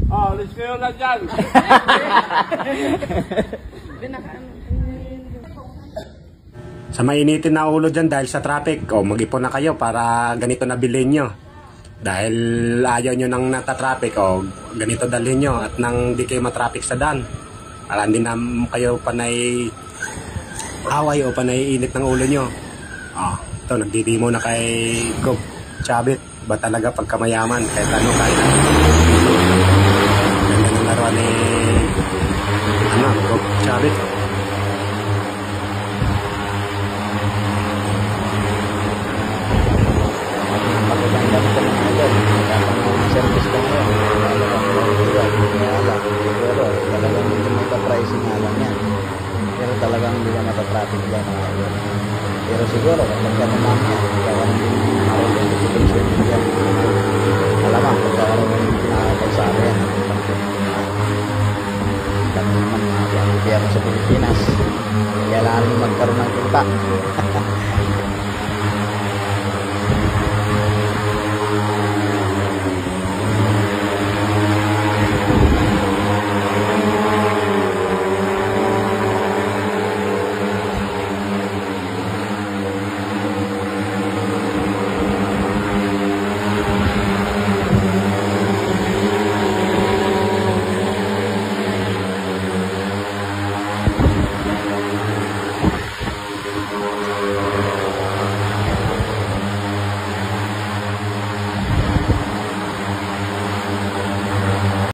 Oh, alis kayo na dyan. Sa mainitin na ulo dyan dahil sa traffic, o mag-ipon na kayo para ganito na bilhin nyo. Dahil ayaw nyo nang nata-traffic, o ganito dalhin nyo at nang di kayo matraffic sa daan. Para hindi na kayo panay away o panay init ng ulo nyo. Ito, nagdidimo na kay Gob Chabit. Ba talaga pagkamayaman? Kahit ano, kahit ano. Ganda ng laruan ni Gob Chabit. Magaganda ko ng idol. Service ko ngayon. Siguro, talagang hindi mata-pricing nga lang yan. Pero talagang hindi ka mata-traffic dyan mga idol. Pero siguro, kapag ka naman yan, kaya marunong yung situation dyan. Alamang, pagkakaroon ng kalsada yan. Kami naman mga gobyerno sa Pilipinas. Kailangan magkaroon ng kita.